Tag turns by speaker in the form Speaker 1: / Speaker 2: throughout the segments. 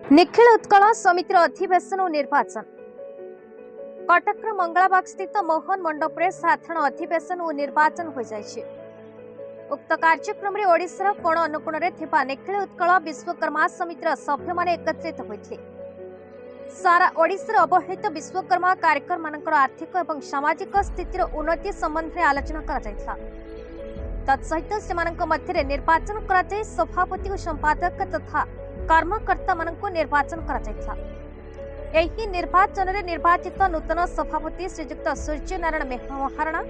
Speaker 1: निखिल उत्कल समितिर अधिवेशन और निर्वाचन कटक मंगलाबाग स्थित मोहन मंडप रे साधारण अधिवेशन और निर्वाचन हो जाइछे। उक्त कार्यक्रम रे ओडिशार कोण अनुकोण रे थिबा निखिल उत्कल विश्वकर्मा समितिर सभ्य माने एकत्रित होइथिले। सारा ओडिशार अवहेलित विश्वकर्मा कार्यक्रम मानकर आर्थिक और सामाजिक स्थितिर उन्नति संबंध में आलोचना करा जायथिला। तत्सहित सेमानक मध्य निर्वाचन करा जाय सभापति और संपादक तथा कर्मकर्ता मानक निर्वाचन करा जायथिला। एही निर्वाचन रे निर्वाचित नूतन सभापति श्रीजुक्त सूर्य नारायण महाराणा,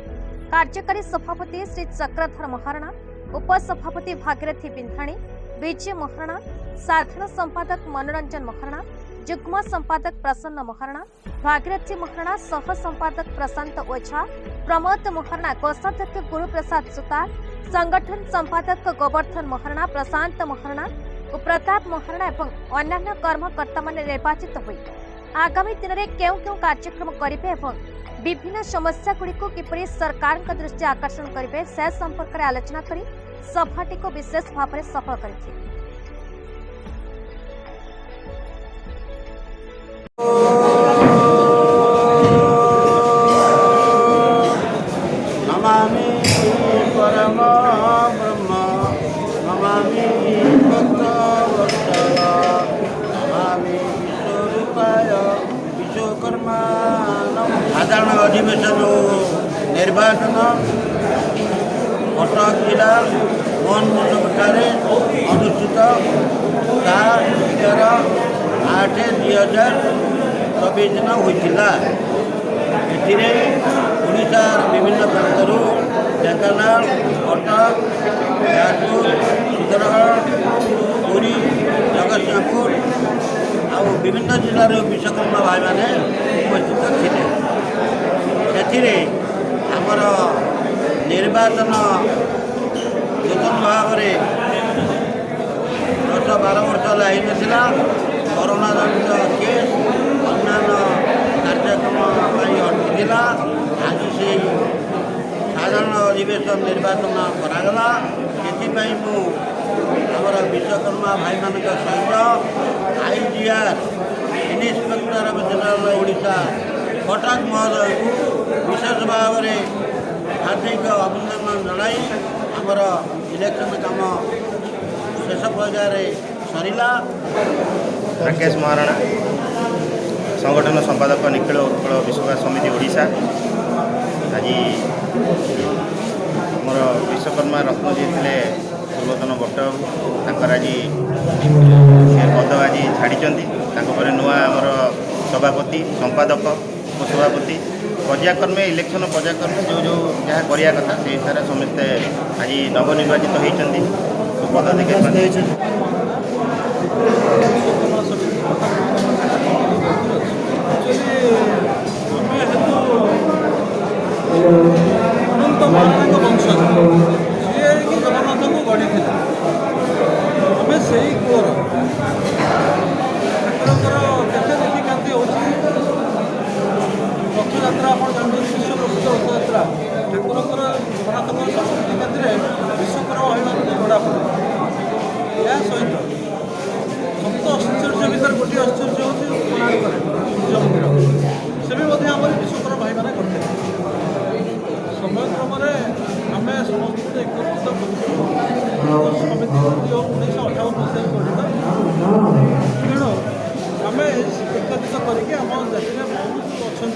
Speaker 1: कार्यकारी सभापति श्री चक्रधर महाराणा, उपसभापति भागीरथी बिंधाणी, विजय महाराणा, साधारण संपादक मनोरंजन महाराणा, जुग्म संपादक प्रसन्न महाराणा, भागीरथी महाराणा, सह संपादक प्रशांत ओझा, प्रमोद महाराणा, कोषाध्यक्ष गुरुप्रसाद सुतार, संगठन संपादक गोवर्धन महाराणा, प्रशांत महाराणा और प्रताप महाराणा एवं अन्य कर्मकर्ता माने निर्वाचित हुई आगामी दिन में क्यों क्यों कार्यक्रम करेंगे एवं विभिन्न समस्या गुड़िक किपरि सरकार का दृष्टि आकर्षण करेंगे से संपर्क में आलोचना करी सभाटी को विशेष भाव में सफल करथिले।
Speaker 2: नमामि परम ब्रह्म नमामि भक्तवत्सल नमामि विश्वरूपाय विश्वकर्मा। साधारण अधिवेशन निर्वाचन कटक जिला मोहन मंडप अनुष्ठित 11/8/2024 दिन होता। ओडिशार विभिन्न प्रांतर ढेंकानाल, कटक, जाजपुर, सुंदरगढ़, पुरी, जगतसिंहपुर और विभिन्न जिलार विश्वकर्मा भाई मैंने उपस्थित थे। आमर निर्वाचन नूतन भाव में 10-12 वर्ष होता कोरोना जनित केस अन्य कार्यक्रम अटकीला। आज से साधारण अधिवेशन निर्वाचन करागला। आमर विश्वकर्मा भाई मान सहित IGR inspector general Odisha Cuttack महोदय को विशेष भाव में हार्दिक अभिनंदन जनाई आमर इलेक्शन काम शेष पर्यायर सरला।
Speaker 3: राकेश महाराणा, संगठन संपादक निखिल उत्कल विश्वकर्मा समिति ओडिशा। आज मोर विश्वकर्मा रत्न जी थे पूर्वतन बट आज पद आज छाड़ी नुआ आमर सभापति संपादक उपसभापति पर्याक्रमे इलेक्शन पर्याक्रमे जो जो जहाँ करिया कथा से हिसाब से समस्ते आज नवनिर्वाचित होती पद देखते।
Speaker 4: अनंत महाराणा वंश सी कि जगन्नाथ को गढ़ी आम से कूर ठाकुर नीतिकांति हो रथयात्रा आप जानते विश्व प्रसिद्ध रथयात्रा ठाकुर जगन्नाथ नीतिकांति विश्वकर्मा भाई गढ़ा पड़े। या सहित सप्त आश्चर्य भर गोटे आश्चर्य हूँ कोणार्क सूर्य मंदिर से भी आम विश्वकर्मा भाई मैंने करते। समय क्रम आम समस्त एकत्रित समिति 1958 मसीह गठित। तेणु आम एकत्रित करके आम जाति में बहुत अच्छा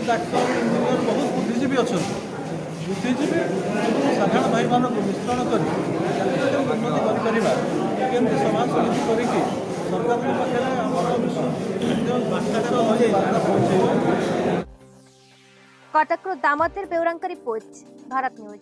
Speaker 4: डाक्तर इंजीनियर बहुत बुद्धिजीवी अच्छा बुद्धिजीवी साधारण भाई मान मिश्रण कर उन्नति करमी समाज समिति करके सरकार पाखे आम पहुँचे।
Speaker 1: कटक दामोदर बेउरांका रिपोर्ट, भारत न्यूज।